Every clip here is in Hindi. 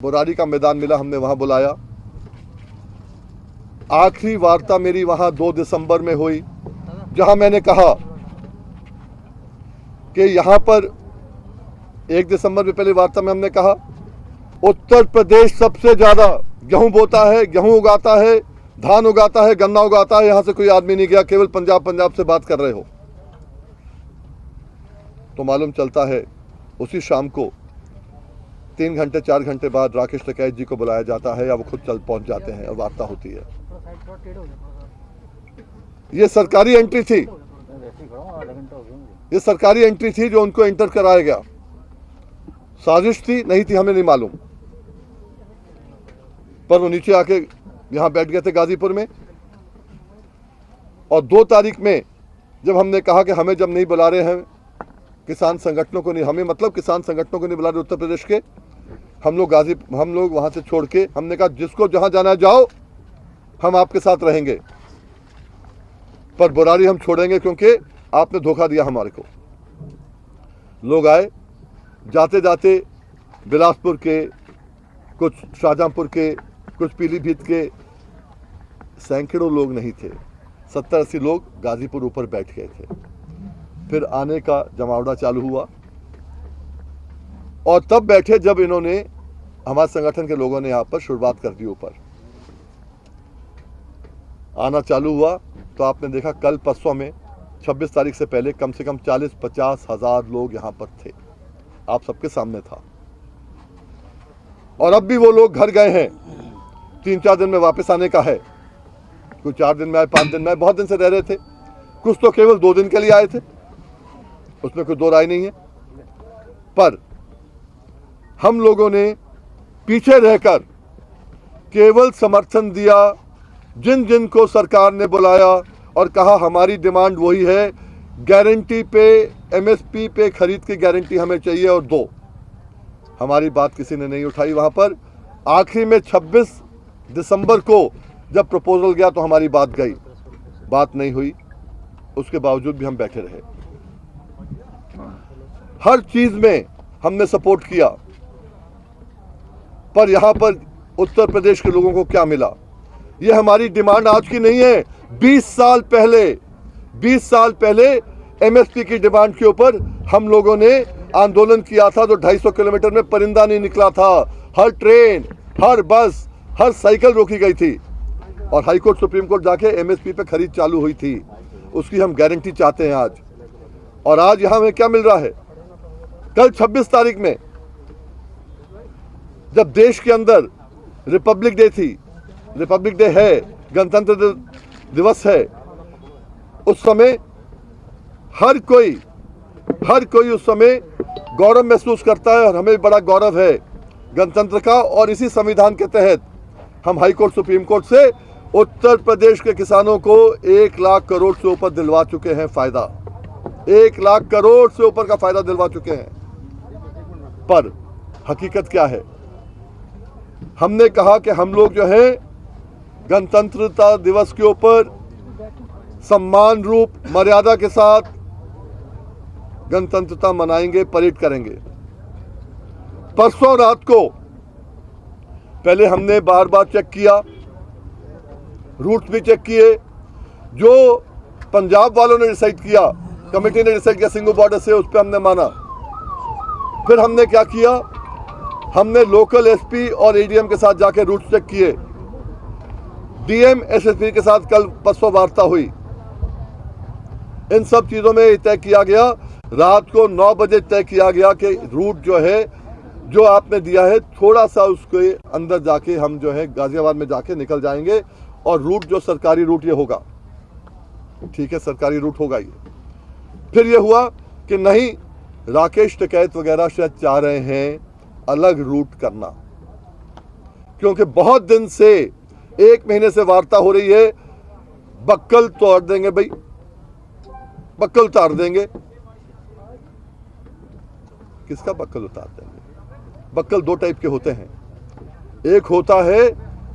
बुरारी का मैदान मिला, हमने वहां बुलाया। आखिरी वार्ता मेरी वहां 2 दिसंबर में हुई, जहां मैंने कहा कि यहां पर 1 दिसंबर में पहली वार्ता में हमने कहा उत्तर प्रदेश सबसे ज्यादा गेहूं बोता है, गेहूं उगाता है, धान उगाता है, गन्ना उगाता है, यहां से कोई आदमी नहीं गया, केवल पंजाब से बात कर रहे हो। तो मालूम चलता है उसी शाम को 3 घंटे 4 घंटे बाद राकेश टिकैत जी को बुलाया जाता है, या वो खुद चल पहुंच जाते हैं और वार्ता होती है। ये सरकारी एंट्री थी, ये सरकारी एंट्री थी जो उनको एंटर कराया गया। साजिश थी नहीं थी हमें नहीं मालूम, पर वो नीचे आके यहां बैठ गए थे गाजीपुर में। और 2 तारीख में जब हमने कहा कि हमें जब नहीं बुला रहे हैं किसान संगठनों को, नहीं हमें मतलब किसान संगठनों को नहीं बुला रहे उत्तर प्रदेश के, हम लोग वहां से छोड़ के हमने कहा जिसको जहां जाना है जाओ, हम आपके साथ रहेंगे, पर बुरारी हम छोड़ेंगे क्योंकि आपने धोखा दिया हमारे को। लोग आए, जाते जाते बिलासपुर के, कुछ शाहजहांपुर के, कुछ पीलीभीत के, सैकड़ों लोग नहीं थे, 70-80 लोग गाजीपुर ऊपर बैठ गए थे। फिर आने का जमावड़ा चालू हुआ और तब बैठे जब इन्होंने, हमारे संगठन के लोगों ने यहां पर शुरुआत कर दी, ऊपर आना चालू हुआ। तो आपने देखा कल परसों में 26 तारीख से पहले कम से कम 40-50 हजार लोग यहां पर थे, आप सबके सामने था। और अब भी वो लोग घर गए हैं, 3-4 दिन में वापस आने का है। कुछ 4 दिन में आए, 5 दिन में आए, बहुत दिन से रह रहे थे, कुछ तो केवल 2 दिन के लिए आए थे, उसमें कोई दो राय नहीं है। पर हम लोगों ने पीछे रहकर केवल समर्थन दिया जिन जिन को सरकार ने बुलाया और कहा हमारी डिमांड वही है, गारंटी पे, एमएसपी पे खरीद की गारंटी हमें चाहिए और दो। हमारी बात किसी ने नहीं उठाई वहां पर। आखिरी में 26 दिसंबर को जब प्रपोजल गया तो हमारी बात गई, बात नहीं हुई, उसके बावजूद भी हम बैठे रहे। हर चीज में हमने सपोर्ट किया, पर यहां पर उत्तर प्रदेश के लोगों को क्या मिला? ये हमारी डिमांड आज की नहीं है, 20 साल पहले एमएसपी की डिमांड के ऊपर हम लोगों ने आंदोलन किया था, जो 250 किलोमीटर में परिंदा नहीं निकला था। हर ट्रेन, हर बस, हर साइकिल रोकी गई थी और हाई कोर्ट, सुप्रीम कोर्ट जाके एमएसपी पे खरीद चालू हुई थी। उसकी हम गारंटी चाहते हैं आज। और आज यहां हमें क्या मिल रहा है? कल 26 तारीख में जब देश के अंदर रिपब्लिक डे थी, रिपब्लिक डे है, गणतंत्र दिवस है, उस समय हर कोई उस समय गौरव महसूस करता है और हमें बड़ा गौरव है गणतंत्र का। और इसी संविधान के तहत हम हाई कोर्ट, सुप्रीम कोर्ट से उत्तर प्रदेश के किसानों को 1 लाख करोड़ से ऊपर दिलवा चुके हैं फायदा, 1 लाख करोड़ से ऊपर का फायदा दिलवा चुके हैं। पर हकीकत क्या है? हमने कहा कि हम लोग जो है गणतंत्रता दिवस के ऊपर सम्मान रूप मर्यादा के साथ गणतंत्रता मनाएंगे, परेड करेंगे। परसों रात को पहले हमने बार बार चेक किया, रूट भी चेक किए, जो पंजाब वालों ने डिसाइड किया, कमेटी ने डिसाइड किया सिंगू बॉर्डर से, उस पर हमने माना। फिर हमने क्या किया, हमने लोकल एसपी और एडीएम के साथ जाके रूट चेक किए। डीएम एसएसपी के साथ कल परसों वार्ता हुई। इन सब चीजों में तय किया गया, रात को 9 बजे तय किया गया कि रूट जो है, जो आपने दिया है, थोड़ा सा उसके अंदर जाके हम जो है गाजियाबाद में जाके निकल जाएंगे और रूट जो सरकारी रूट ये होगा। ठीक है, सरकारी रूट होगा ये। फिर ये हुआ कि नहीं, राकेश टिकैत वगैरह शायद चाह रहे हैं अलग रूट करना, क्योंकि बहुत दिन से, 1 महीने से वार्ता हो रही है, बक्कल तोड़ देंगे भाई, बक्कल उतार देंगे। किसका बक्कल उतार देंगे? बक्कल 2 टाइप के होते हैं। एक होता है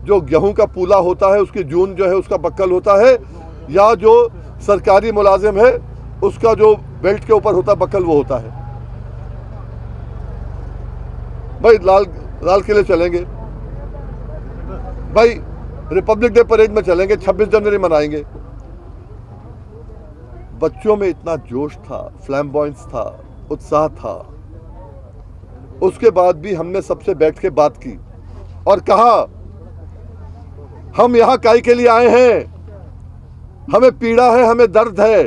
जो गेहूं का पूला होता है, उसकी जून जो है उसका बक्कल होता है, या जो सरकारी मुलाजिम है उसका जो बेल्ट के ऊपर होता है बक्कल, वो होता है। भाई लाल किले चलेंगे भाई, रिपब्लिक डे परेड में चलेंगे, 26 जनवरी मनाएंगे। बच्चों में इतना जोश था, फ्लैम्बॉयंस था, उत्साह था। उसके बाद भी हमने सबसे बैठ के बात की और कहा हम यहां काहे के लिए आए हैं, हमें पीड़ा है, हमें दर्द है,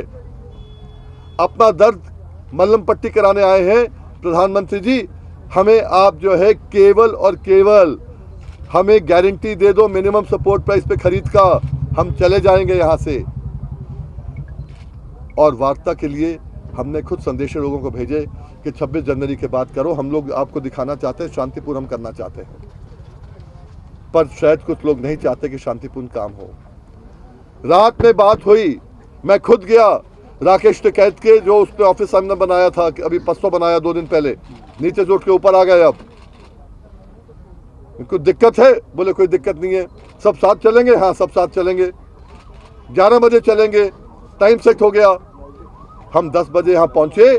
अपना दर्द मलहम पट्टी कराने आए हैं। प्रधानमंत्री जी, हमें आप जो है केवल और केवल हमें गारंटी दे दो मिनिमम सपोर्ट प्राइस पे खरीद का, हम चले जाएंगे यहां से। और वार्ता के लिए हमने खुद संदेश लोगों को भेजे कि 26 जनवरी के बाद करो, हम लोग आपको दिखाना चाहते हैं, शांतिपूर्ण हम करना चाहते हैं। पर शायद कुछ लोग नहीं चाहते कि शांतिपूर्ण काम हो। रात में बात हुई, मैं खुद गया राकेश टिकैत के जो उसने ऑफिस हमने बनाया था, अभी परसों बनाया 2 दिन पहले, नीचे से उठ के ऊपर आ गए। अब कोई दिक्कत है? बोले कोई दिक्कत नहीं है, सब साथ चलेंगे। हाँ सब साथ चलेंगे, 11 बजे चलेंगे, टाइम सेट हो गया। हम 10 बजे यहाँ पहुंचे,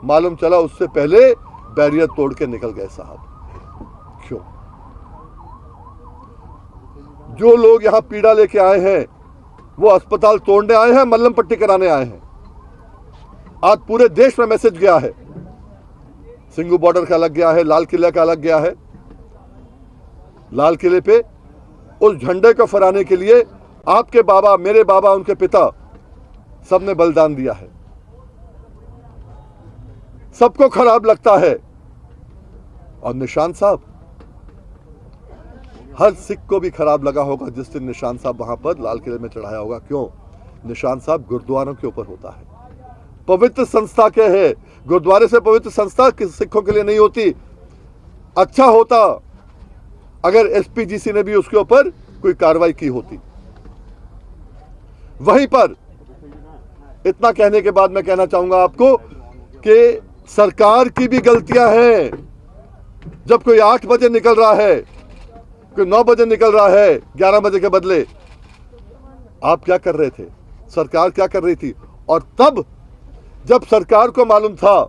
मालूम चला उससे पहले बैरियर तोड़ के निकल गए साहब। क्यों? जो लोग यहाँ पीड़ा लेके आए हैं वो अस्पताल तोड़ने आए हैं, मल्लम पट्टी कराने आए हैं। आज पूरे देश में मैसेज गया है, सिंगू बॉर्डर का अलग गया है, लाल किले का अलग गया है। लाल किले पे उस झंडे को फहराने के लिए आपके बाबा, मेरे बाबा, उनके पिता सबने बलिदान दिया है। सबको खराब लगता है। और निशान साहब, हर सिख को भी खराब लगा होगा जिस दिन निशान साहब वहां पर लाल किले में चढ़ाया होगा। क्यों? निशान साहब गुरुद्वारों के ऊपर होता है, पवित्र संस्था के है। गुरुद्वारे से पवित्र संस्था सिखों के लिए नहीं होती। अच्छा होता अगर एसपीजीसी ने भी उसके ऊपर कोई कार्रवाई की होती। वहीं पर इतना कहने के बाद मैं कहना चाहूंगा आपको कि सरकार की भी गलतियां हैं। जब कोई 8 बजे निकल रहा है, कोई 9 बजे निकल रहा है, 11 बजे के बदले, आप क्या कर रहे थे? सरकार क्या कर रही थी? और तब जब सरकार को मालूम था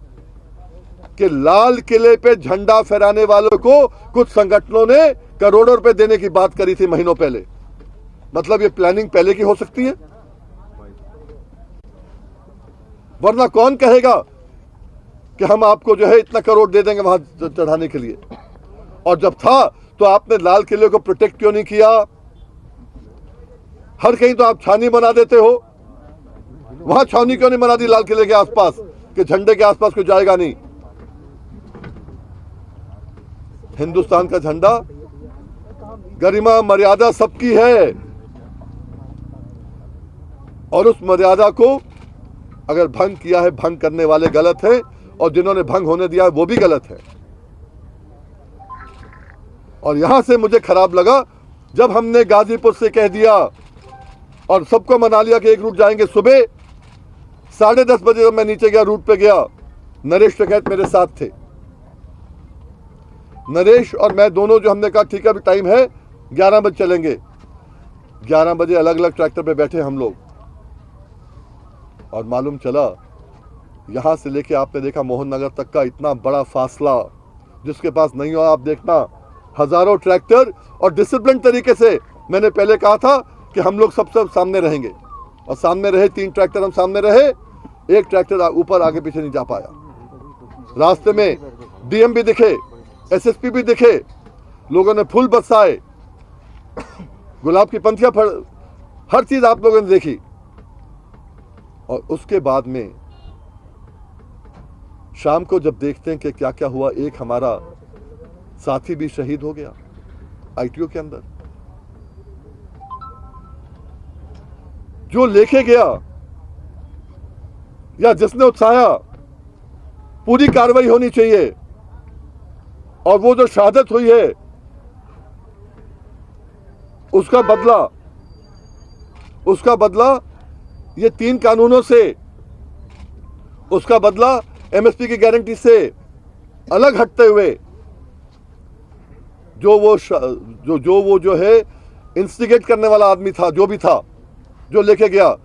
कि लाल किले पे झंडा फहराने वालों को कुछ संगठनों ने करोड़ों रुपए देने की बात करी थी महीनों पहले, मतलब ये प्लानिंग पहले की हो सकती है। वरना कौन कहेगा कि हम आपको जो है इतना करोड़ दे देंगे वहां चढ़ाने के लिए। और जब था तो आपने लाल किले को प्रोटेक्ट क्यों नहीं किया? हर कहीं तो आप छावनी बना देते हो, वहां छावनी क्यों नहीं बना दी लाल किले के आसपास कि झंडे के आसपास कोई जाएगा नहीं? हिंदुस्तान का झंडा, गरिमा मर्यादा सबकी है, और उस मर्यादा को अगर भंग किया है, भंग करने वाले गलत है, और जिन्होंने भंग होने दिया है वो भी गलत है। और यहां से मुझे खराब लगा जब हमने गाजीपुर से कह दिया और सबको मना लिया कि एक रूट जाएंगे। सुबह 10:30 बजे जब मैं नीचे गया, रूट पे गया, नरेश टिकैत मेरे साथ थे। नरेश और मैं दोनों जो हमने कहा ठीक है अभी टाइम है, 11 बजे चलेंगे। 11 बजे अलग अलग ट्रैक्टर पे बैठे हम लोग, और मालूम चला यहां से लेके आपने देखा मोहन नगर तक का इतना बड़ा फासला जिसके पास नहीं हो। आप देखना हजारों ट्रैक्टर, और डिसिप्लिन तरीके से मैंने पहले कहा था कि हम लोग सबसे सामने रहेंगे, और सामने रहे। 3 ट्रैक्टर हम सामने रहे, 1 ट्रैक्टर ऊपर आगे पीछे नहीं जा पाया। रास्ते में डीएम भी दिखे, एसएसपी भी दिखे, लोगों ने फूल बरसाए, गुलाब की पंथियां, हर चीज आप लोगों ने देखी। और उसके बाद में शाम को जब देखते हैं कि क्या क्या हुआ, एक हमारा साथी भी शहीद हो गया आईटीओ के अंदर। जो लेके गया या जिसने उकसाया, पूरी कार्रवाई होनी चाहिए। और वो जो शहादत हुई है उसका बदला ये 3 कानूनों से, उसका बदला एमएसपी की गारंटी से अलग हटते हुए जो वो जो है इंस्टिगेट करने वाला आदमी था, जो भी था, जो लेके गया,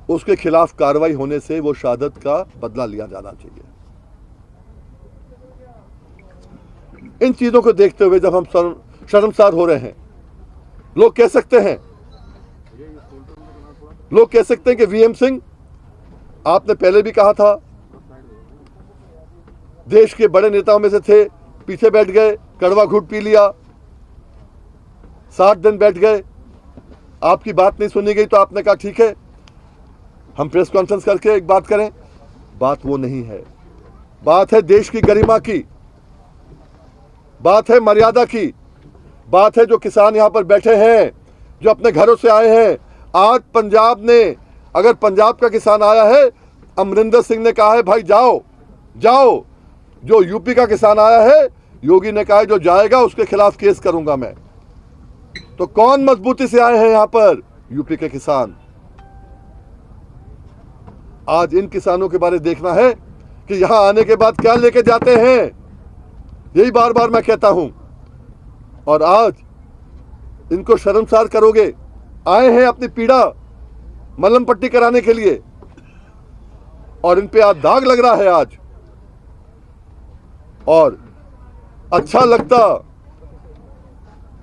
उसके खिलाफ कार्रवाई होने से वो शहादत का बदला लिया जाना चाहिए। इन चीज़ों को देखते हुए जब हम शर्मसार हो रहे हैं, लोग कह सकते हैं कि वीएम सिंह, आपने पहले भी कहा था, देश के बड़े नेताओं में से थे, पीछे बैठ गए, कड़वा घूंट पी लिया, 60 दिन बैठ गए, आपकी बात नहीं सुनी गई तो आपने कहा ठीक है हम प्रेस कॉन्फ्रेंस करके एक बात करें। बात वो नहीं है, बात है देश की गरिमा की, बात है मर्यादा की, बात है जो किसान यहां पर बैठे हैं, जो अपने घरों से आए हैं। आज पंजाब ने, अगर पंजाब का किसान आया है, अमरिंदर सिंह ने कहा है भाई जाओ जाओ। जो यूपी का किसान आया है, योगी ने कहा है जो जाएगा उसके खिलाफ केस करूंगा मैं। तो कौन मजबूती से आए हैं यहां पर? यूपी के किसान। आज इन किसानों के बारे देखना है कि यहां आने के बाद क्या लेके जाते हैं, यही बार बार मैं कहता हूं। और आज इनको शर्मसार करोगे। आए हैं अपनी पीड़ा मलहम पट्टी कराने के लिए, और इन पे आज दाग लग रहा है आज। और अच्छा लगता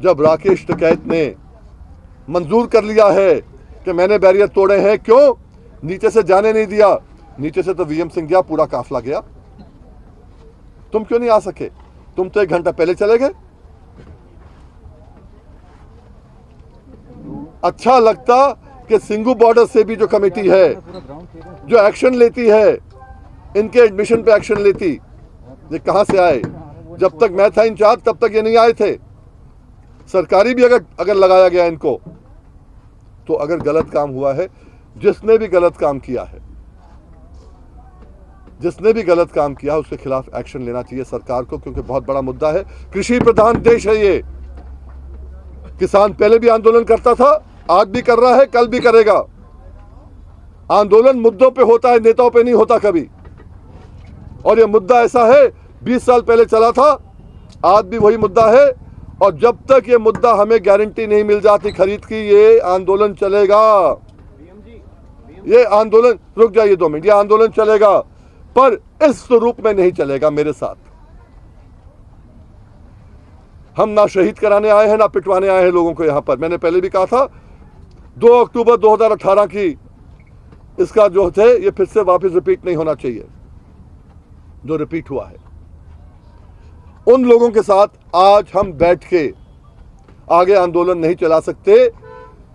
जब राकेश टिकैत ने मंजूर कर लिया है कि मैंने बैरियर तोड़े हैं। क्यों? नीचे से जाने नहीं दिया। नीचे से तो वीएम सिंह गया, पूरा काफिला गया। तुम क्यों नहीं आ सके? तुम तो 1 घंटा पहले चले गए। अच्छा लगता कि सिंगू बॉर्डर से भी जो कमेटी है, जो एक्शन लेती है, इनके एडमिशन पे एक्शन लेती। ये कहां से आए? जब तक मैं था इंचार्ज तब तक ये नहीं आए थे। सरकारी भी अगर लगाया गया इनको, तो अगर गलत काम हुआ है, जिसने भी गलत काम किया है, जिसने भी गलत काम किया उसके खिलाफ एक्शन लेना चाहिए सरकार को, क्योंकि बहुत बड़ा मुद्दा है। कृषि प्रधान देश है ये। किसान पहले भी आंदोलन करता था, आज भी कर रहा है, कल भी करेगा। आंदोलन मुद्दों पे होता है, नेताओं पे नहीं होता कभी। और ये मुद्दा ऐसा है, 20 साल पहले चला था, आज भी वही मुद्दा है। और जब तक ये मुद्दा हमें गारंटी नहीं मिल जाती खरीद की, ये आंदोलन चलेगा। ये आंदोलन, रुक जाइए 2 मिनट, ये आंदोलन चलेगा, पर इस स्वरूप में नहीं चलेगा मेरे साथ। हम ना शहीद कराने आए हैं, ना पिटवाने आए हैं लोगों को यहां पर। मैंने पहले भी कहा था, 2 अक्टूबर 2018 की इसका जो थे, ये फिर से वापस रिपीट नहीं होना चाहिए जो रिपीट हुआ है। उन लोगों के साथ आज हम बैठ के आगे आंदोलन नहीं चला सकते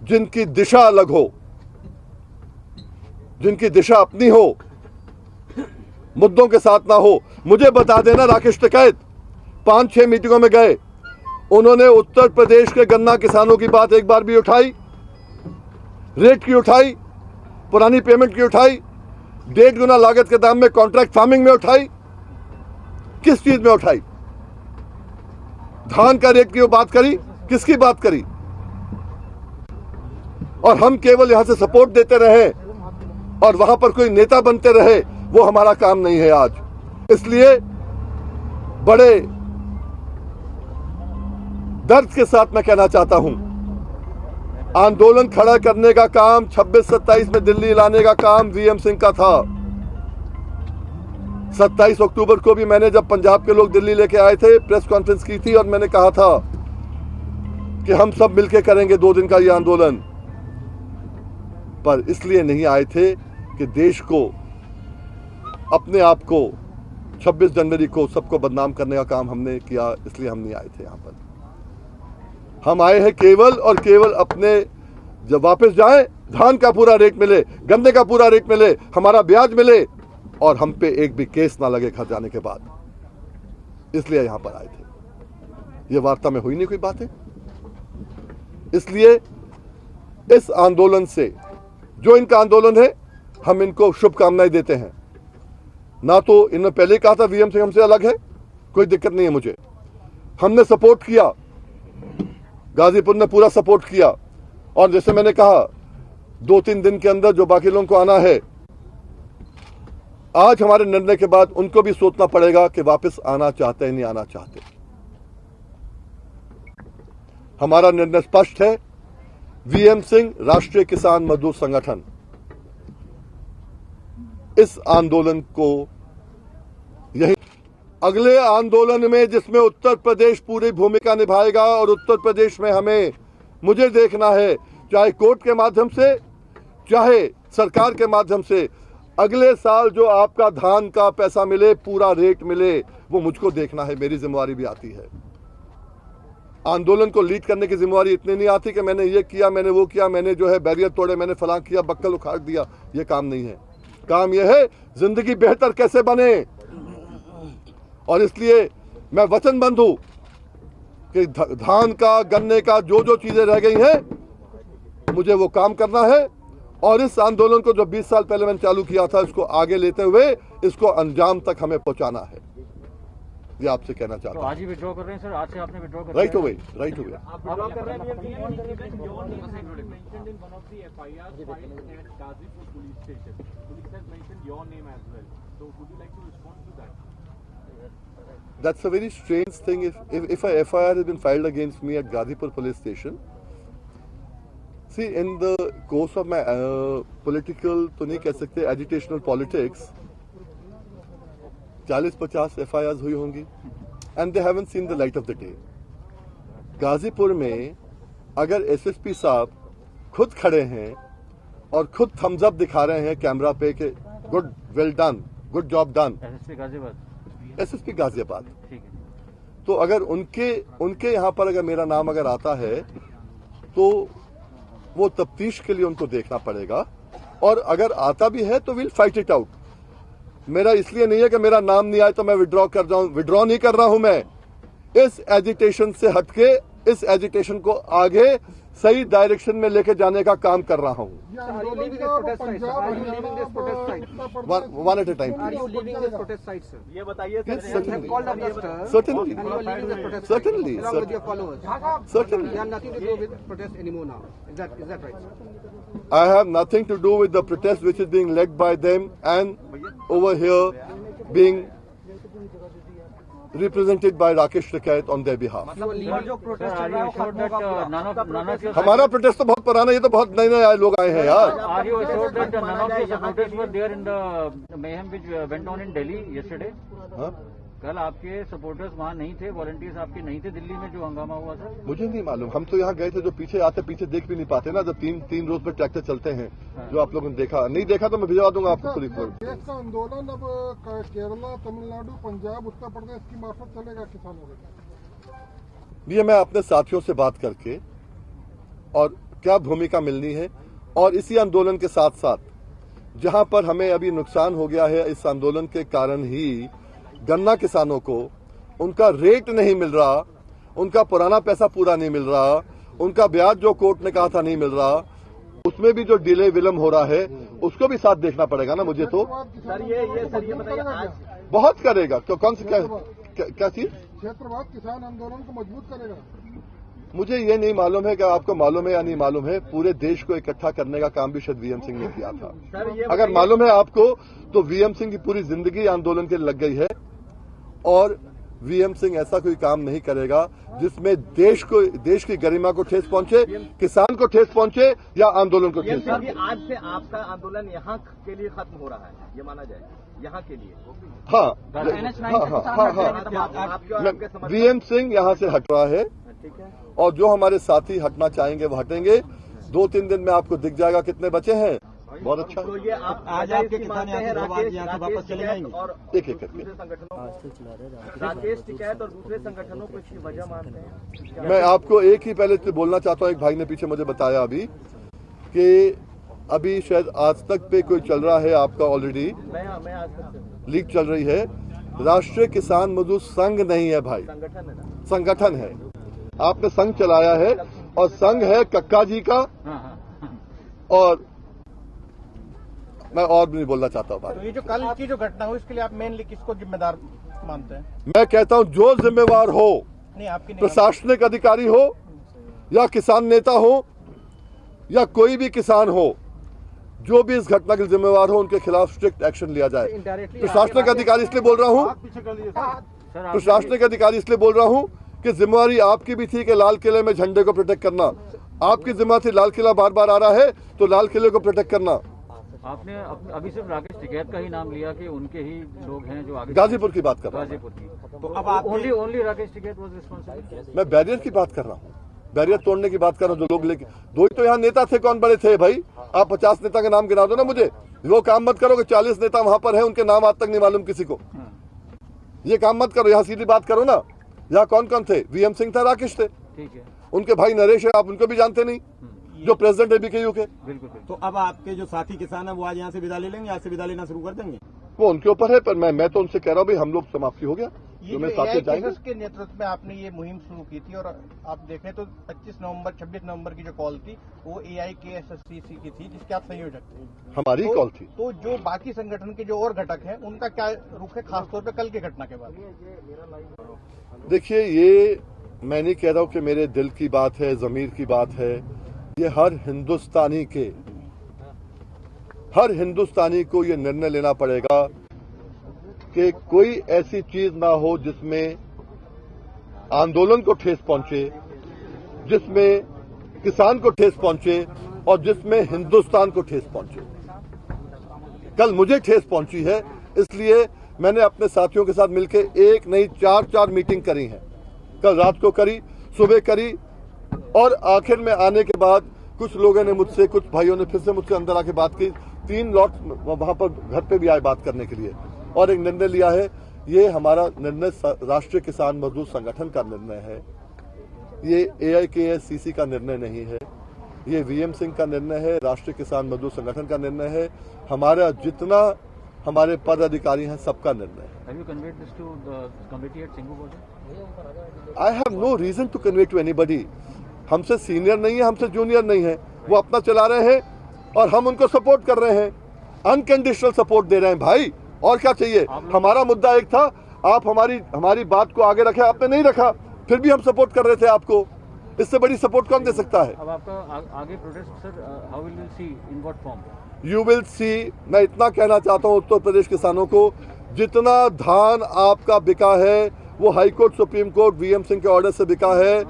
जिनकी दिशा अलग हो, जिनकी दिशा अपनी हो, मुद्दों के साथ ना हो। मुझे बता देना, राकेश टिकैत 5-6 मीटिंगों में गए, उन्होंने उत्तर प्रदेश के गन्ना किसानों की बात एक बार भी उठाई? रेट की उठाई, पुरानी पेमेंट की उठाई, 1.5 गुना लागत के दाम में कॉन्ट्रैक्ट फार्मिंग में उठाई? किस चीज में उठाई? धान का रेट की वो बात करी? किसकी बात करी? और हम केवल यहां से सपोर्ट देते रहे और वहां पर कोई नेता बनते रहे, वो हमारा काम नहीं है आज। इसलिए बड़े दर्द के साथ मैं कहना चाहता हूं, आंदोलन खड़ा करने का काम, 26-27 में दिल्ली लाने का काम वीएम सिंह का था। 27 अक्टूबर को भी मैंने, जब पंजाब के लोग दिल्ली लेके आए थे, प्रेस कॉन्फ्रेंस की थी और मैंने कहा था कि हम सब मिलके करेंगे 2 दिन का ये आंदोलन। पर इसलिए नहीं आए थे कि देश को, अपने आप को 26 जनवरी को सबको बदनाम करने का काम हमने किया, इसलिए हम नहीं आए थे यहां पर। हम आए हैं केवल और केवल अपने, जब वापस जाएं, धान का पूरा रेट मिले, गन्ने का पूरा रेट मिले, हमारा ब्याज मिले, और हम पे एक भी केस ना लगे घर जाने के बाद, इसलिए यहां पर आए थे। ये वार्ता में हुई नहीं कोई बातें। इसलिए इस आंदोलन से, जो इनका आंदोलन है, हम इनको शुभकामनाएं देते हैं। ना तो इन्होंने पहले ही कहा था वीएम सिंह हमसे अलग है, कोई दिक्कत नहीं है मुझे। हमने सपोर्ट किया, गाजीपुर ने पूरा सपोर्ट किया। और जैसे मैंने कहा, 2-3 दिन के अंदर जो बाकी लोगों को आना है, आज हमारे निर्णय के बाद उनको भी सोचना पड़ेगा कि वापस आना चाहते हैं, नहीं आना चाहते। हमारा निर्णय स्पष्ट है। वीएम सिंह, राष्ट्रीय किसान मजदूर संगठन, इस आंदोलन को यही अगले आंदोलन में जिसमें उत्तर प्रदेश पूरी भूमिका निभाएगा और उत्तर प्रदेश में मुझे देखना है, चाहे कोर्ट के माध्यम से चाहे सरकार के माध्यम से, अगले साल जो आपका धान का पैसा मिले, पूरा रेट मिले, वो मुझको देखना है। मेरी जिम्मेवारी भी आती है। आंदोलन को लीड करने की जिम्मेवारी इतनी नहीं आती कि मैंने ये किया, मैंने वो किया, मैंने जो है बैरियर तोड़े, मैंने फलां किया, बक्कल उखाड़ दिया। ये काम नहीं है। काम यह है जिंदगी बेहतर कैसे बने। और इसलिए मैं वचनबद्ध हूं कि धान का, गन्ने का जो जो चीजें रह गई हैं, मुझे वो काम करना है। और इस आंदोलन को जो 20 साल पहले मैंने चालू किया था, इसको आगे लेते हुए इसको अंजाम तक हमें पहुंचाना है। ये आपसे कहना चाहता हूं। तो आज ही विड्रॉ कर रहे हैं सर? आज से आपने विड्रॉ कर राइट हो गई, राइट हो गई। आप विड्रॉ कर रहे हैं? That's a very strange thing. If a FIR has been filed against me at Gazipur police station, see, in the course of my political, तो नहीं कह सकते, agitational politics, 40-50 FIRs हुई होंगी, and they haven't seen the light of the day. Ghazipur में अगर SSP साहब खुद खड़े हैं और खुद थम्स अप दिखा रहे हैं कैमरा पे कि good, well done, good job done, SSP Ghaziabad, तो अगर उनके यहाँ पर अगर मेरा नाम अगर आता है तो वो तफ्तीश के लिए उनको देखना पड़ेगा। और अगर आता भी है तो विल फाइट इट आउट। मेरा इसलिए नहीं है कि मेरा नाम नहीं आए तो मैं विड्रॉ कर जाऊं। विड्रॉ नहीं कर रहा हूं मैं। इस एजिटेशन से हटके इस एजिटेशन को आगे सही डायरेक्शन में लेके जाने का काम कर रहा हूं। One at a time. ये बताइए I have nothing to do with the protest which is being led by them and over here being represented by Rakesh Tikait on their behalf. हमारा प्रोटेस्ट तो बहुत पुराना, ये तो बहुत नए नए लोग आए हैं यार। Are you assured that none of your supporters were there in the mayhem which went on in Delhi yesterday? कल आपके सपोर्टर्स वहाँ नहीं थे, वॉलंटियर्स आपके नहीं थे दिल्ली में जो हंगामा हुआ था? मुझे नहीं मालूम। हम तो यहाँ गए थे, जो पीछे आते पीछे देख भी नहीं पाते ना, जब तीन रोज पे ट्रैक्टर चलते हैं। जो आप लोगों ने देखा नहीं देखा तो मैं भिजवा दूंगा आपको पूरी रिपोर्ट। आंदोलन अब केरला, तमिलनाडु, पंजाब, उत्तर प्रदेश की मार्फत चलेगा किसानों का? ये मैं अपने साथियों से बात करके और क्या भूमिका मिलनी है, और इसी आंदोलन के साथ साथ जहां पर हमें अभी नुकसान हो गया है, इस आंदोलन के कारण ही गन्ना किसानों को उनका रेट नहीं मिल रहा, उनका पुराना पैसा पूरा नहीं मिल रहा, उनका ब्याज जो कोर्ट ने कहा था नहीं मिल रहा, उसमें भी जो डिले विलम्ब हो रहा है, उसको भी साथ देखना पड़ेगा ना मुझे। तो सर ये बताइए, आज बहुत करेगा। तो कौन सी क्या चीज? क्षेत्रवाद किसान आंदोलन को मजबूत करेगा। मुझे ये नहीं मालूम है कि आपको मालूम है या नहीं मालूम है। पूरे देश को इकट्ठा करने का काम भी शायद वीएम सिंह ने किया था। अगर मालूम है आपको तो वीएम सिंह की पूरी जिंदगी आंदोलन के लग गई है, और वीएम सिंह ऐसा कोई काम नहीं करेगा जिसमें देश की गरिमा को ठेस पहुंचे, किसान को ठेस पहुंचे या आंदोलन को ठेस पहुंचे। आज से आपका आंदोलन यहाँ के लिए खत्म हो रहा है, ये माना जाए, यहाँ के लिए? हाँ। वीएम सिंह यहाँ से हट रहा है, और जो हमारे साथी हटना चाहेंगे वो हटेंगे। 2-3 दिन में आपको दिख जाएगा कितने बचे हैं। बहुत अच्छा। तो ये आज आपके किसान यहाँ से वापस चले जाएंगे और एक करके राकेश टिकैत और दूसरे संगठनों को इसकी वजह मानते हैं? मैं आपको एक ही पहले से बोलना चाहता हूँ। एक भाई ने पीछे मुझे बताया अभी कि अभी शायद आज तक पे कोई चल रहा है आपका, ऑलरेडी लीक चल रही है। राष्ट्रीय किसान मजदूर संघ नहीं है भाई, संगठन है। आपने संघ चलाया है, और संघ है कक्का जी का। और मैं और भी नहीं बोलना चाहता हूँ। तो ये जो कल की जो घटना हुई, इसके लिए आप मेनली किसको जिम्मेदार मानते हैं? मैं कहता हूँ जो जिम्मेवार हो, नहीं आपकी नहीं, प्रशासनिक अधिकारी हो या किसान नेता हो या कोई भी किसान हो, जो भी इस घटना के जिम्मेवार हो, उनके खिलाफ स्ट्रिक्ट एक्शन लिया जाए। प्रशासनिक अधिकारी इसलिए बोल रहा हूँ, प्रशासनिक अधिकारी इसलिए बोल रहा हूँ कि जिम्मेवारी आपकी भी थी कि लाल किले में झंडे को प्रोटेक्ट करना। आपकी जिम्मेदारी थी, लाल किला बार बार आ रहा है तो लाल किले को प्रोटेक्ट करना। आपने अभी सिर्फ राकेश टिकैत का ही नाम लिया कि उनके ही लोग हैं जो आगे गाजीपुर की बात कर रहा हूँ, गाजीपुर की। तो अब आप only Rakesh Tikait was responsible. मैं बैरियर की बात कर रहा हूँ, बैरियर तोड़ने की बात कर रहा हूँ। जो लोग लेके दो ही तो यहाँ नेता थे, कौन बड़े थे भाई? आप 50 नेता के नाम गिना दो ना मुझे। वो काम मत करो कि 40 नेता वहां पर हैं, उनके नाम आज तक नहीं मालूम किसी को। ये काम मत करो, यहाँ सीधी बात करो ना। यहाँ कौन कौन थे? वीएम सिंह था, राकेश थे, ठीक है, उनके भाई नरेश है, आप उनको भी जानते नहीं, जो प्रेसिडेंट है बीकेयू के। बिल्कुल। तो अब आपके जो साथी किसान है वो आज यहाँ से विदा ले लेंगे, आज से विदा लेना शुरू कर देंगे? वो उनके ऊपर है, पर मैं तो उनसे कह रहा हूँ भाई हम लोग समाप्ति हो गया, ये जो जो मैं साथ AI जाएंगे। केसेस के नेतृत्व में आपने ये मुहिम शुरू की थी और आप देखें तो 26 नवंबर की जो कॉल थी वो AIKSSCC की थी, जिसके आप संयोजक थे। हमारी तो, कॉल थी। तो जो बाकी संगठन के जो और घटक हैं उनका क्या रुख है, खासतौर पे कल की घटना के बाद? देखिए, ये मैं नहीं कह रहा हूँ कि मेरे दिल की बात है, जमीर की बात है। ये हर हिंदुस्तानी को ये निर्णय लेना पड़ेगा कि कोई ऐसी चीज ना हो जिसमें आंदोलन को ठेस पहुंचे, जिसमें किसान को ठेस पहुंचे और जिसमें हिंदुस्तान को ठेस पहुंचे। कल मुझे ठेस पहुंची है, इसलिए मैंने अपने साथियों के साथ मिलकर एक नहीं 4 मीटिंग करी हैं। कल रात को करी, सुबह करी, और आखिर में आने के बाद कुछ लोगों ने मुझसे, कुछ भाइयों ने फिर से मुझसे अंदर आके बात की। 3 लॉट वहां पर घर पे भी आए बात करने के लिए, और एक निर्णय लिया है। ये हमारा निर्णय राष्ट्रीय किसान मजदूर संगठन का निर्णय है, ये AIKSCC का निर्णय नहीं है, ये वीएम सिंह का निर्णय है, राष्ट्रीय किसान मजदूर संगठन का निर्णय है, हमारा जितना हमारे पद अधिकारी हैं सबका निर्णय है। Have you conveyed this to the committee at Singhu border? I have no reason to convey to anybody. हमसे सीनियर नहीं है, हमसे जूनियर नहीं है, वो अपना चला रहे हैं और हम उनको सपोर्ट कर रहे हैं, अनकंडीशनल सपोर्ट दे रहे हैं भाई। और क्या चाहिए? हमारा मुद्दा एक था, आप हमारी बात को आगे रखे, आपने नहीं रखा, फिर भी हम सपोर्ट कर रहे थे आपको। इससे बड़ी सपोर्ट कौन दे सकता है? अब आपका आगे protest sir, how will we see, in what form? You will see. मैं इतना कहना चाहता हूं उत्तर प्रदेश किसानों को, जितना धान आपका बिका है वो high court, supreme court, VM Singh के ऑर्डर से बिका है,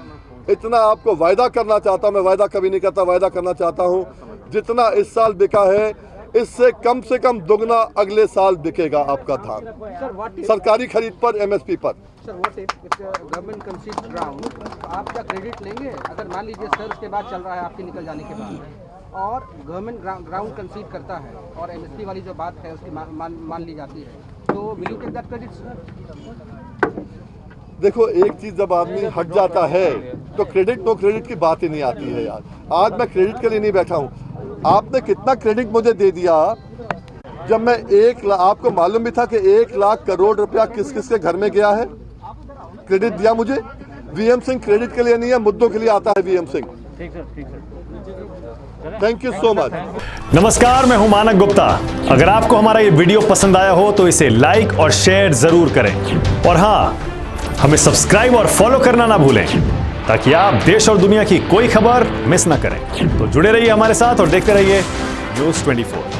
इतना आपको वायदा करना चाहता हूं। मैं वायदा कभी नहीं करता, वायदा करना चाहता हूं जितना इस साल बिका है इससे कम से कम दुगना अगले साल बिकेगा आपका धान, सरकारी खरीद पर, MSP पर। Sir, what if government कंसीड ground, आप क्या क्रेडिट लेंगे? अगर मान लीजिए सर के बाद चल रहा है आपके निकल जाने के बाद और गवर्नमेंट ग्राउंड कंसीड करता है और MSP वाली जो बात है उसकी मान ली जाती है, तो will you take that credit sir? देखो, एक चीज जब आदमी हट जाता है तो क्रेडिट नो क्रेडिट की बात ही नहीं आती है यार। आज मैं क्रेडिट के लिए नहीं बैठा हूँ। आपने कितना क्रेडिट मुझे दे दिया जब मैं 1 लाख, आपको मालूम भी था कि 1 लाख करोड़ रुपया किस किस के घर में गया है? क्रेडिट दिया मुझे। वीएम सिंह क्रेडिट के लिए नहीं है, मुद्दों के लिए आता है वीएम सिंह। ठीक sir. Thank you so much. नमस्कार, मैं हूं मानक गुप्ता। अगर आपको हमारा ये वीडियो पसंद आया हो तो इसे लाइक और शेयर जरूर करें, और हाँ, हमें सब्सक्राइब और फॉलो करना ना भूलें ताकि आप देश और दुनिया की कोई खबर मिस ना करें। तो जुड़े रहिए हमारे साथ और देखते रहिए News 24।